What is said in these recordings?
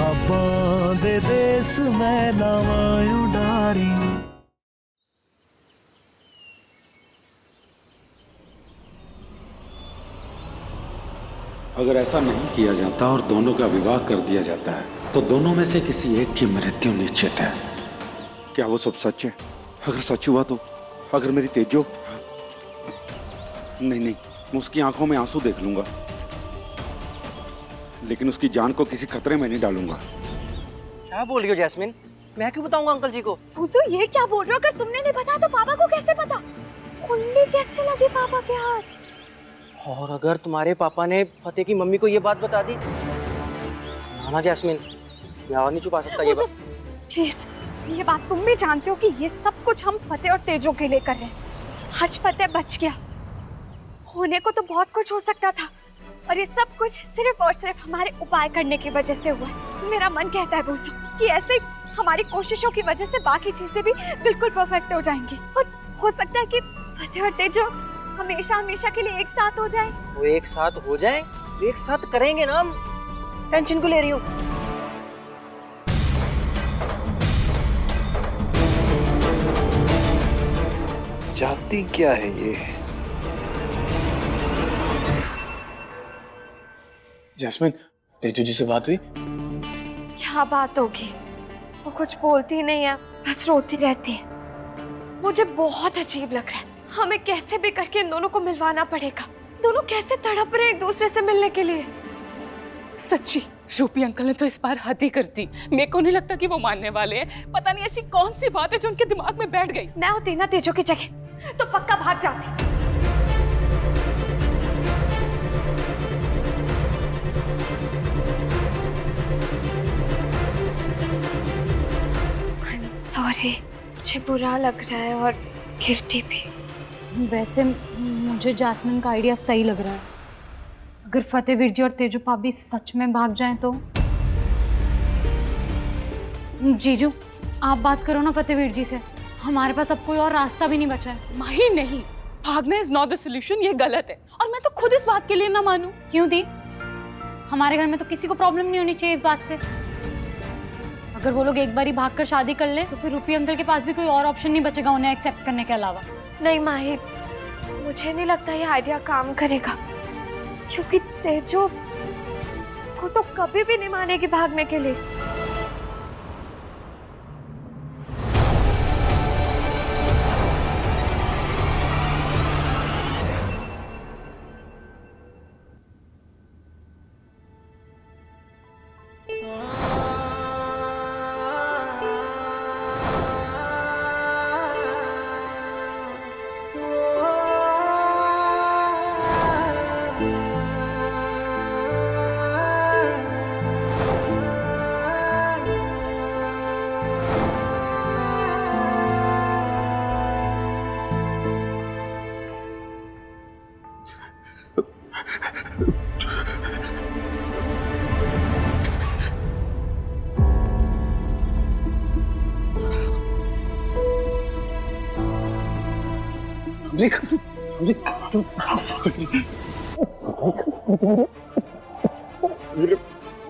ख्वाबों दे देस मैं लावा उडारी। अगर ऐसा नहीं किया जाता और दोनों का विवाह कर दिया जाता है तो दोनों में से किसी एक की मृत्यु निश्चित है। क्या वो सब सच है? अगर सच हुआ तो अगर मेरी तेजो, नहीं नहीं, मैं उसकी आंखों में आंसू देख लूंगा, लेकिन उसकी जान को किसी खतरे में नहीं डालूंगा। क्या बोल रही हो जैस्मिन? मैं क्यों बताऊंगा अंकल जी को? फूसू, ये क्या बोल रहे हो? अगर तुमने नहीं बताया तो पापा को कैसे पता? कुंडली कैसे लगी पापा के हाथ? और अगर तुम्हारे पापा ने फतेह की मम्मी को ये बात बता दी? ना जैस्मिन, मैं और नहीं छुपा सकता ये बात। प्लीज, ये बात तुम भी जानते हो कि ये सब कुछ हम फतेह और तेजो के लिए कर रहे हैं। आज फतेह बच गया, होने को तो बहुत कुछ हो सकता था, और ये सब कुछ सिर्फ और सिर्फ हमारे उपाय करने की वजह से हुआ है। मेरा मन कहता है भूसू कि ऐसे हमारी कोशिशों की वजह से बाकी चीजें भी बिल्कुल परफेक्ट हो जाएंगी, और हो सकता है कि फतेह और तेजो हमेशा हमेशा के लिए एक साथ हो जाए। वो एक साथ हो जाए तो एक साथ करेंगे ना हम। टेंशन क्यों ले रही हो? जाती क्या है ये? जैस्मिन, तेजू जी से बात हुई? क्या बात होगी, वो कुछ बोलती नहीं है, बस रोती रहती है। मुझे बहुत अजीब लग रहा है, हमें कैसे भी करके इन दोनों को मिलवाना पड़ेगा। दोनों कैसे तड़प रहे एक दूसरे से मिलने के लिए। सच्ची रूपी अंकल ने तो इस बार हद ही कर दी। मेरे को नहीं लगता कि वो मानने वाले हैं। पता नहीं ऐसी कौन सी बात है जो उनके दिमाग में बैठ गई। मैं होती ना तेजो की जगह तो पक्का भाग जाती। सॉरी, मुझे बुरा लग रहा है और गिल्टी भी। वैसे मुझे जास्मिन का आइडिया सही लग रहा है। अगर फतेहवीर जी और तेजो भाभी सच में भाग जाएं तो। जीजू, आप बात करो ना फतेहवीर जी से, हमारे पास अब कोई और रास्ता भी नहीं बचा है। माही नहीं, भागना इज नॉट द सोल्यूशन, ये गलत है। और मैं तो खुद इस बात के लिए ना मानूं। क्यों दी? हमारे घर में तो किसी को प्रॉब्लम नहीं होनी चाहिए इस बात से। अगर वो लोग एक बार ही भागकर शादी कर ले तो फिर रूपी अंकल के पास भी कोई और ऑप्शन नहीं बचेगा उन्हें एक्सेप्ट करने के अलावा। नहीं माही, मुझे नहीं लगता ये आइडिया काम करेगा, क्योंकि तेजो वो तो कभी भी नहीं मानेगी भागने के लिए।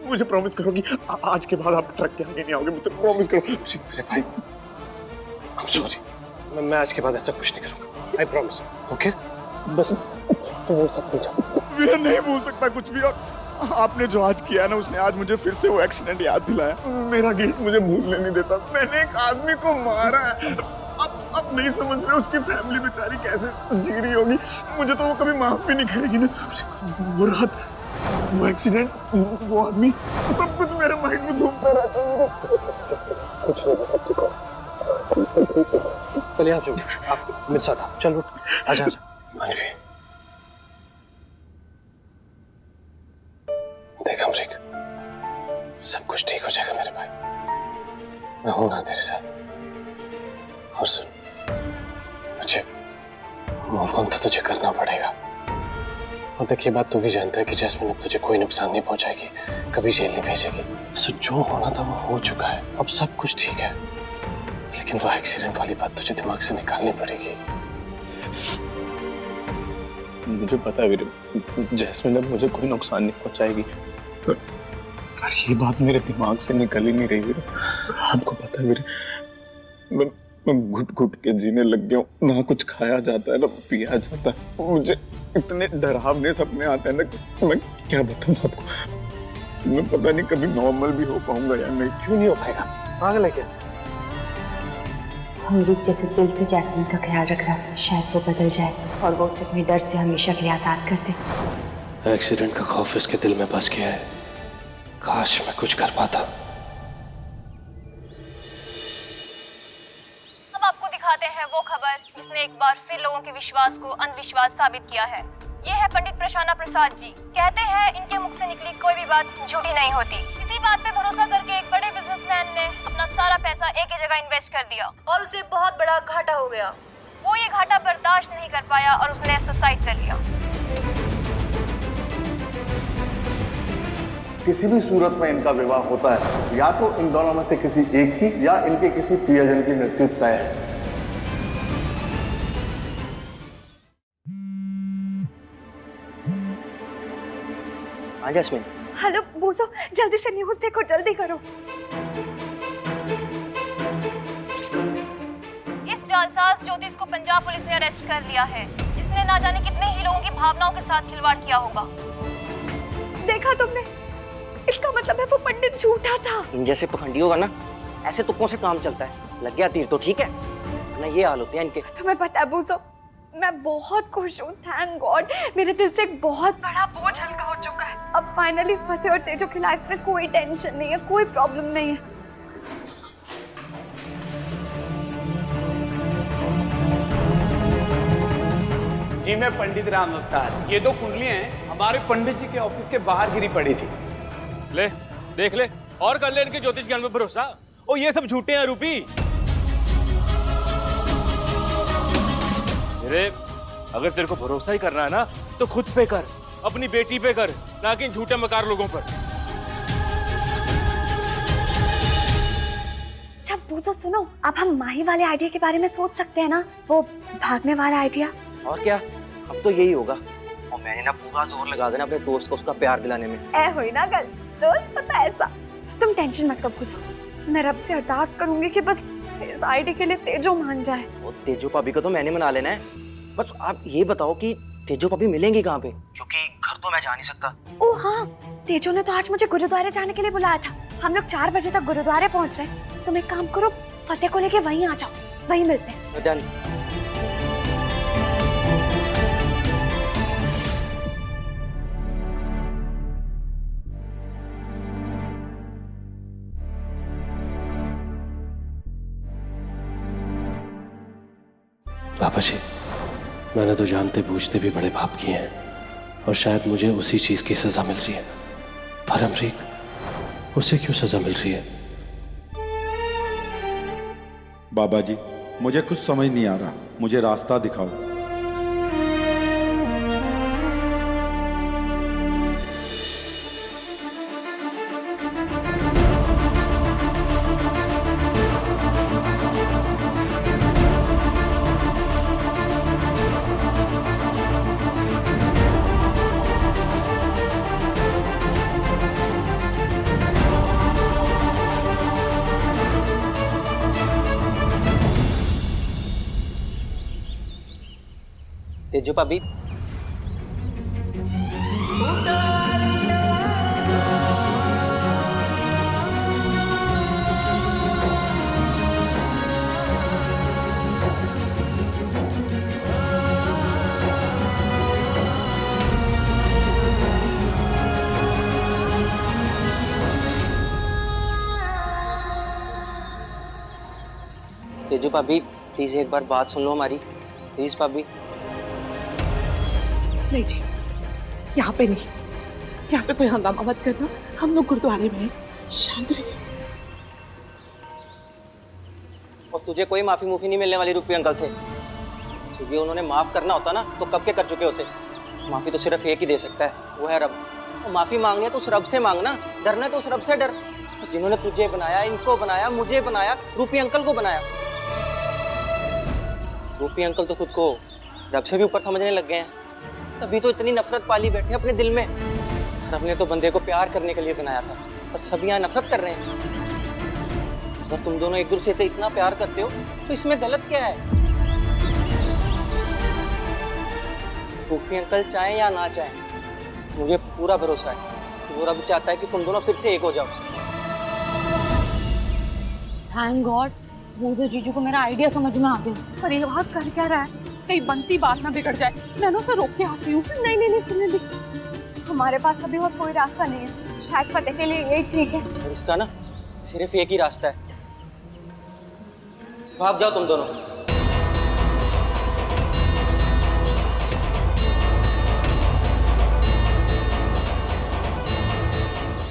मुझे प्रॉमिस करो कि आज के बाद आप ट्रक के आगे नहीं आओगे। मुझे प्रॉमिस करो। मेरे भाई, आई एम सॉरी। मैं आज के बाद ऐसा कुछ नहीं करूंगा। I promise. ओके? बस तुम वो सब कुछ मैं नहीं भूल सकता कुछ भी। और आपने जो आज किया ना, उसने आज मुझे फिर से वो एक्सीडेंट याद दिलाया। मेरा गिल्ट मुझे भूलने नहीं देता। मैंने एक आदमी को मारा है। अब नहीं समझ रहे उसकी फैमिली बेचारी कैसे जी रही होगी। मुझे तो वो कभी माफ भी नहीं करेगी ना। वो रात, वो एक्सीडेंट, वो आदमी, सब कुछ मेरे माइंड में घूमता रहता है। कुछ नहीं, सब ठीक हो। चल यहाँ से उठ, आप मेरे साथ आओ। चल उठ, आजा आजा। देख अमरीक, सब कुछ ठीक हो जाएगा मेरे भाई। मैं हूं ना तेरे साथ। और सुन, मुझे मूव ऑन तो तुझे करना पड़ेगा। और देख, ये बात तू भी जानता है कि जैस्मिन अब तुझे कोई नुकसान नहीं पहुंचाएगी, कभी जेल नहीं भेजेगी। सो जो होना था वो हो चुका है, अब सब कुछ ठीक है। लेकिन वो एक्सीडेंट वाली बात तुझे दिमाग से निकालनी पड़ेगी। मुझे पता है वीरू, जैस्मिन अब मुझे कोई नुकसान नहीं पहुंचाएगी, पर पर ये बात मेरे दिमाग से निकल ही नहीं रही है। आपको पता है मैं घुट घुट के जीने लग गया हूँ। ना कुछ खाया जाता है ना पिया जाता है। मुझे इतने डरावने सपने आते हैं ना कि मैं क्या बताऊँ आपको। मैं पता नहीं कभी नॉर्मल भी हो पाऊंगा या नहीं। क्यों नहीं हो पाएगा? पागल है क्या? हम रुक जैसे दिल से जैस्मिन का ख्याल रख रहा है, शायद वो बदल जाए और वो उसे अपने डर से हमेशा के लिए आजाद कर दे। एक्सीडेंट का खौफ इसके दिल में बस गया है। काश मैं कुछ कर पाता। अब आपको दिखाते हैं वो खबर जिसने एक बार फिर लोगों के विश्वास को अंधविश्वास साबित किया है। ये है पंडित प्रशाना प्रसाद जी। कहते हैं इनके मुख से निकली कोई भी बात झूठी नहीं होती। इसी बात पे भरोसा करके एक बड़े बिजनेसमैन ने अपना सारा पैसा एक ही जगह इन्वेस्ट कर दिया और उसे बहुत बड़ा घाटा हो गया। वो ये घाटा बर्दाश्त नहीं कर पाया और उसने सुसाइड कर लिया। किसी भी सूरत में इनका विवाह होता है, या तो इन दोनों में से किसी एक की या इनके किसी प्रियजन की मृत्यु तय है। हाँ जैस्मिन। हेलो बूसो, जल्दी से न्यूज़ देखो, जल्दी करो। इस जालसाज ज्योतिष को पंजाब पुलिस ने अरेस्ट कर लिया है, जिसने ना जाने कितने ही लोगों की भावनाओं के साथ खिलवाड़ किया होगा। देखा तुमने? इसका मतलब है वो पंडित झूठा था। इन जैसे पखंडियों का ना ऐसे तुक्कों से काम चलता है। लग गया तीर तो ठीक है, ना ये हाल होते हैं इनके। तुम्हें पता है बूसो, मैं बहुत खुश हूँ। थैंक गॉड, मेरे दिल से एक बहुत बड़ा बोझ हल्का हो चुका है। अब फाइनली फतेह और तेजो की लाइफ में कोई टेंशन नहीं है, कोई प्रॉब्लम नहीं है। जी मैं पंडित राम अवतार। ये दो कुंडलियां हमारे पंडित जी के ऑफिस के बाहर गिरी पड़ी थी। ले देख ले और कर ले इनके ज्योतिष ज्ञान में भरोसा। ओ ये सब झूठे हैं रूपी। अरे अगर तेरे को भरोसा ही करना है ना तो खुद पे कर, अपनी बेटी पे कर, ना कि इन झूठे मकार लोगों पर। अच्छा बूसो सुनो, अब हम माही वाले आइडिया के बारे में सोच सकते हैं ना, वो भागने वाला आइडिया। और क्या, अब तो यही होगा। और मैंने ना पूरा जोर लगा देना अपने दोस्त को उसका प्यार दिलाने में। ऐ हुई ना गल, दोस्त होता है ऐसा। तुम टेंशन मत लो बूसो, मैं रब से अरदास करूंगी कि बस इस आइडिया के लिए तेजो मान जाए। और तेजो भाभी को तो मैंने मना लेना है। बस आप ये बताओ कि तेजो भाभी मिलेंगी कहाँ पे, क्योंकि घर तो मैं जा नहीं सकता। ओ हाँ, तेजो ने तो आज मुझे गुरुद्वारे जाने के लिए बुलाया था। हम लोग 4 बजे तक गुरुद्वारे पहुंच रहे हैं। तुम एक काम करो, फतेह को लेके वहीं आ जाओ, वहीं मिलते हैं। डन। बाबा जी, मैंने तो जानते बूझते भी बड़े पाप किए हैं और शायद मुझे उसी चीज की सजा मिल रही है। पर अमरीक, उसे क्यों सजा मिल रही है? बाबा जी मुझे कुछ समझ नहीं आ रहा, मुझे रास्ता दिखाओ। तेजो भाभी, तेजो भाभी प्लीज एक बार बात सुन लो हमारी, प्लीज भाभी। नहीं जी, यहाँ पे नहीं, यहाँ पे कोई हंगामा मत करना। हम लोग गुरुद्वारे में हैं, शांत रहिए। और तुझे कोई माफी मुफी नहीं मिलने वाली रूपी अंकल से। क्योंकि उन्होंने माफ करना होता ना तो कब के कर चुके होते। माफी तो सिर्फ एक ही दे सकता है, वो है रब। और माफी मांगनी है तो उस रब से मांगना, डरना है तो उस रब से डर जिन्होंने तुझे बनाया, इनको बनाया, मुझे बनाया, रूपी अंकल को बनाया। रूपी अंकल तो खुद को रब से भी ऊपर समझने लग गए हैं, तभी तो इतनी नफरत पाली बैठे अपने दिल में। रब ने तो बंदे को प्यार करने के लिए बनाया था, पर सब यहाँ नफरत कर रहे हैं। अगर तुम दोनों एक दूसरे से इतना प्यार करते हो तो इसमें गलत क्या है? रूपी अंकल चाहे या ना चाहे, मुझे पूरा भरोसा है कि वो रब चाहता है कि तुम दोनों फिर से एक हो जाओ। थैंक गॉड, वो तो जीजू को मेरा आइडिया समझ में आ गया। पर ये बात कर क्या रहा है? कहीं बनती बात ना बिगड़ जाए। मैं ना उसे रोक के आती हूँ। नहीं नहीं नहीं, सुनने दे। हमारे पास अभी और कोई रास्ता नहीं है, शायद फतेह के लिए यही ठीक है। और इसका ना सिर्फ एक ही रास्ता है, भाग जाओ तुम दोनों।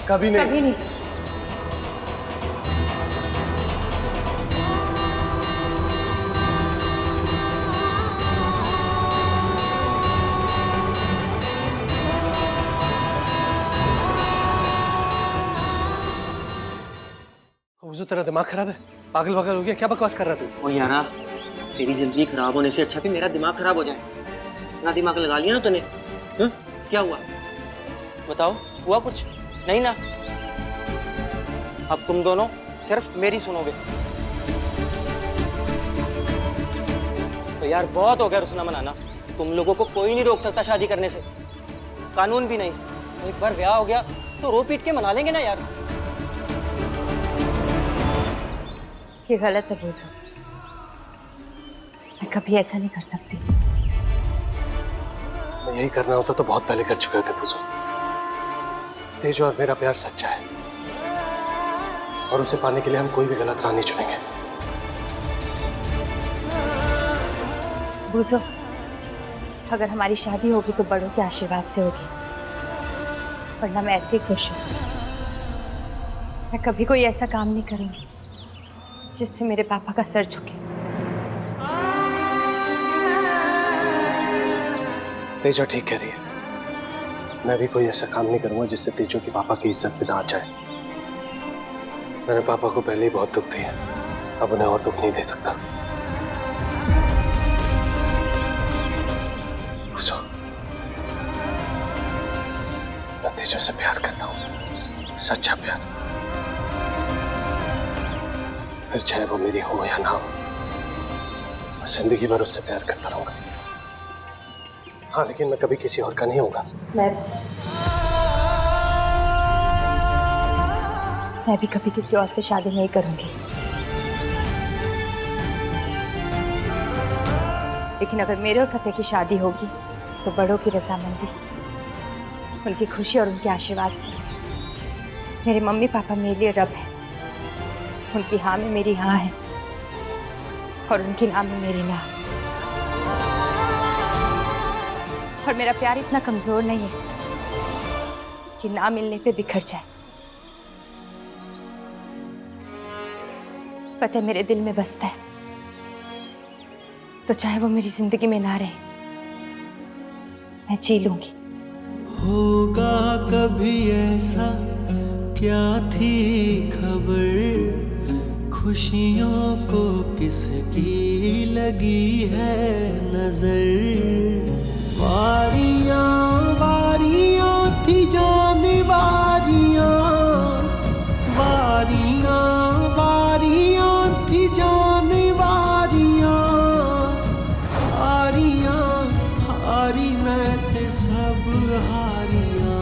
कभी नहीं, कभी नहीं। वो तेरा दिमाग खराब है, पागल वागल हो गया, क्या बकवास कर रहा तू? ओ यारा, तेरी जिंदगी खराब होने से अच्छा कि मेरा दिमाग खराब हो जाए। ना दिमाग लगा लिया ना तूने? क्या हुआ बताओ, हुआ कुछ नहीं ना? अब तुम दोनों सिर्फ मेरी सुनोगे। तो यार बहुत हो गया रुसना मनाना। तुम लोगों को कोई नहीं रोक सकता शादी करने से, कानून भी नहीं। तो एक बार ब्याह हो गया तो रो पीट के मना लेंगे ना यार। ये गलत है बुजो, मैं कभी ऐसा नहीं कर सकती। मैं यही करना होता तो बहुत पहले कर चुके थे बुजो। तेजो और मेरा प्यार सच्चा है और उसे पाने के लिए हम कोई भी गलत राह नहीं चुनेंगे। बुजो, अगर हमारी शादी होगी तो बड़ों के आशीर्वाद से होगी, वरना मैं ऐसे ही खुश हूँ। मैं कभी कोई ऐसा काम नहीं करूंगी जिससे मेरे पापा का सर झुके। तेजो ठीक कह रही है, मैं भी कोई ऐसा काम नहीं करूंगा जिससे तेजो की पापा की इज्जत पे ना आ जाए। मैंने पापा को पहले ही बहुत दुख दिया, अब उन्हें और दुख नहीं दे सकता। बुझो, मैं तेजो से प्यार करता हूँ, सच्चा प्यार। फिर चाहे वो मेरी हो या ना हो, मैं जिंदगी भर उससे प्यार करता रहूंगा। हाँ, लेकिन मैं कभी किसी और का नहीं होगा। मैं भी कभी किसी और से शादी नहीं करूंगी, लेकिन अगर मेरे और फतेह की शादी होगी तो बड़ों की रजामंदी, उनकी खुशी और उनके आशीर्वाद से। मेरे मम्मी पापा मेरे लिए रब है, उनकी हाँ में मेरी हाँ है और उनकी ना में मेरी ना। और मेरा प्यार इतना कमजोर नहीं है कि ना मिलने पे बिखर जाए। फतेह मेरे दिल में बसता है, तो चाहे वो मेरी जिंदगी में ना रहे, मैं जी लूंगी। होगा कभी ऐसा, क्या थी खबर, खुशियों को किसकी लगी है नजर। वारियां वारियां थी जान वारियां, वारियां वारियां थी जान वारियां। हारियां हारी मैं ते सब हारियां,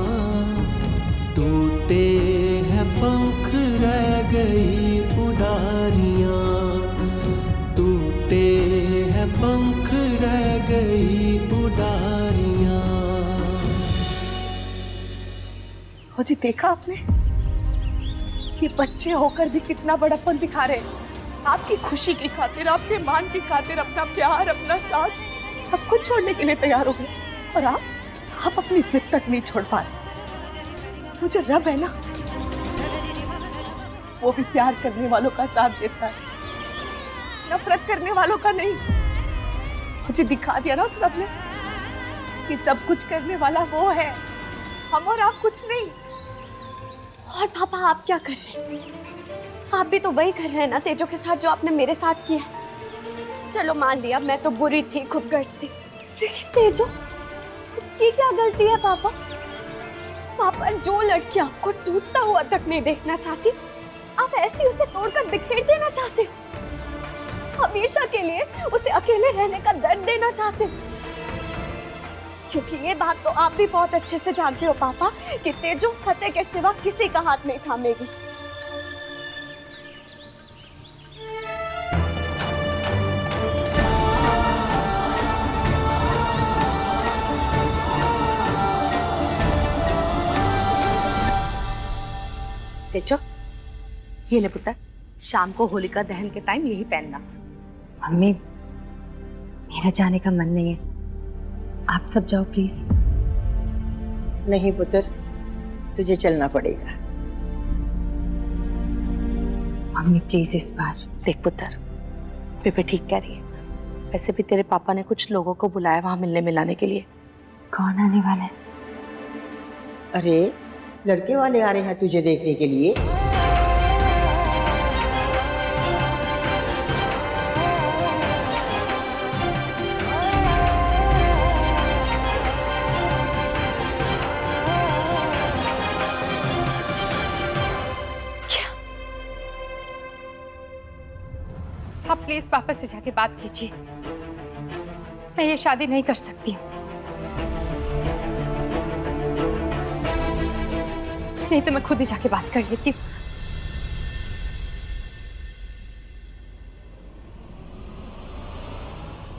टूटे हैं पंख रह गई उड़ारियां, टूटे हैं पंख रह गई उड़ारियां। हो जी, देखा आपने? ये बच्चे होकर भी कितना बड़प्पन दिखा रहे हैं। आपकी खुशी की खातिर, आपके मान की खातिर अपना प्यार, अपना साथ सब कुछ छोड़ने के लिए तैयार हो गए। और आप अपनी जिद तक नहीं छोड़ पा रहे। मुझे रब है ना, वो भी प्यार करने वालों का साथ देता है, नफरत करने वालों का नहीं। मुझे दिखा दिया ना उस रब ने कि सब कुछ करने वाला वो है, हम और आप कुछ नहीं। और पापा आप क्या कर रहे हैं? आप भी तो वही कर रहे हैं ना तेजो के साथ जो आपने मेरे साथ किया है। चलो मान लिया मैं तो बुरी थी, खूबगर्ज थी, लेकिन तेजो, उसकी क्या गलती है पापा? पापा, जो लड़की आपको टूटता हुआ तक नहीं देखना चाहती, आप ऐसे उसे तोड़कर बिखेर देना चाहते हो। हमेशा के लिए उसे अकेले रहने का दर्द देना चाहते हो। क्योंकि ये बात तो आप भी बहुत अच्छे से जानते हो पापा कि तेजो फतेह के सिवा किसी का हाथ नहीं थामेगी। तेजो, ये ले पुत्र, शाम को होलिका दहन के टाइम यही पहनना। मम्मी, मेरा जाने का मन नहीं है, आप सब जाओ प्लीज। नहीं पुत्र, तुझे चलना पड़ेगा। मम्मी प्लीज इस बार। देख पुत्र, बेबे ठीक कह रही है। वैसे भी तेरे पापा ने कुछ लोगों को बुलाया वहां मिलने मिलाने के लिए। कौन आने वाला है? अरे लड़के वाले आ रहे हैं तुझे देखने के लिए। आप प्लीज पापा से जाके बात कीजिए। मैं ये शादी नहीं कर सकती हूँ। नहीं तो मैं खुद ही जाके बात कर लेती हूँ।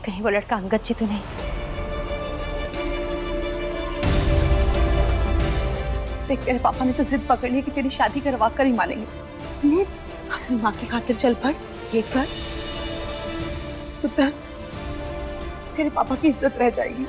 कहीं वो लड़का अंगद जी तो नहीं? देख तेरे पापा ने तो जिद पकड़ ली कि तेरी शादी करवा कर ही मानेंगे। अपनी माँ की खातिर चल पड़ एक बार। पुत्र, तेरे पापा की इज्जत रह जाएगी।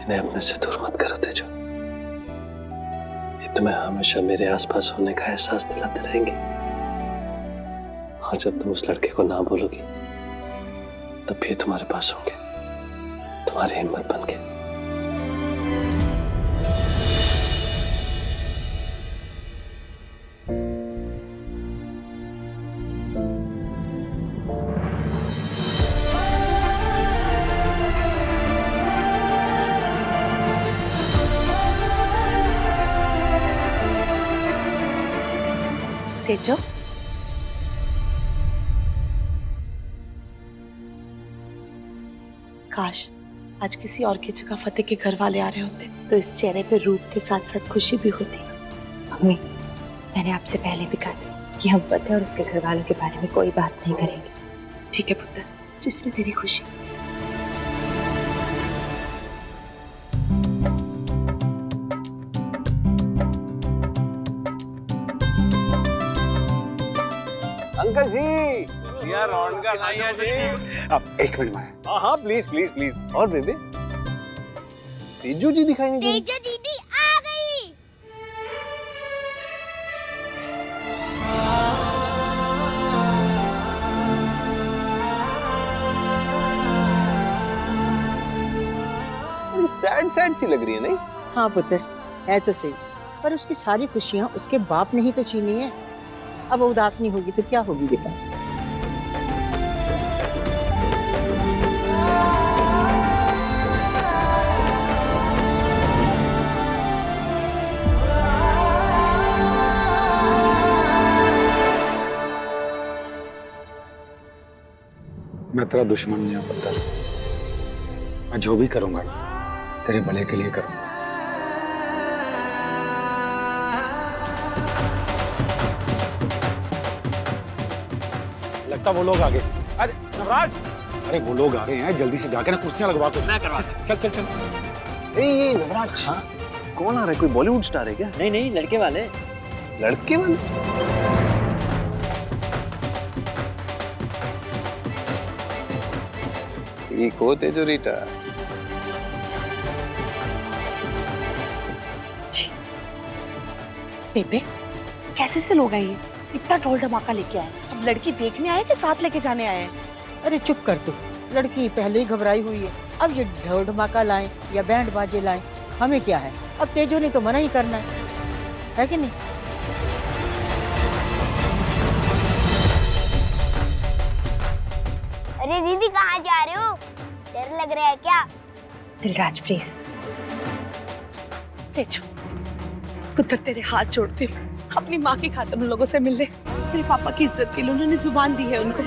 इन्हें अपने से दूर मत करो तेजो। ये तुम्हें हमेशा मेरे आसपास होने का एहसास दिलाते रहेंगे। और जब तुम उस लड़के को ना बोलोगी तब भी तुम्हारे पास होंगे, तुम्हारी हिम्मत बन के। तेजो, काश आज किसी और की जगह फतेह के घर वाले आ रहे होते तो इस चेहरे पे रूप के साथ साथ खुशी भी होती। मम्मी, मैंने आपसे पहले भी कहा कि हम फतेह और उसके घर वालों के बारे में कोई बात नहीं करेंगे। ठीक है पुत्र, जिसमें तेरी खुशी। अंकल जी, यार रौनक का नाइया जी। अब एक मिनट में। हाँ हाँ प्लीज प्लीज प्लीज। और बेबे, तेजू जी दिखाई नहीं दे रही। तेजो दीदी आ गई। सैड सैड सी लग रही है नहीं? हाँ पुत्र, है तो सही, पर उसकी सारी खुशियां उसके बाप ने ही तो छीनी है। अब वो उदास नहीं होगी तो क्या होगी बेटा? मैं तेरा दुश्मन नहीं हूं पुत्र। मैं जो भी करूंगा तेरे भले के लिए करूंगा। लगता वो लोग आ गए। अरे नवराज, अरे वो लोग आ रहे हैं, जल्दी से जाके ना कुर्सियां लगवा के। मैं करवा। चल चल चल। ये नवराज, हाँ? कौन आ रहा है? कोई बॉलीवुड स्टार है क्या? नहीं नहीं, लड़के वाले। लड़के वाले? ठीक हो तेजोरीटा। बेबे, कैसे से लोग आए ये? इतना ढोल धमाका लेके आए? अब लड़की देखने आए कि साथ लेके जाने आए हैं? अरे चुप कर तू, लड़की पहले ही घबराई हुई है, अब ये ढोल धमाका लाएं या बैंड बाजे लाएं, हमें क्या है? अब तेजो ने तो मना ही करना है कि नहीं? अरे दीदी कहाँ जा रहे हो? डर लग रहा है क्या? दिलराज प्लीज। तेजो, पुत्र तेरे हाथ जोड़ते अपनी माँ की खातिर उन लोगों से मिल ले। तेरे पापा की इज्जत के लिए उन्होंने जुबान दी है उनको।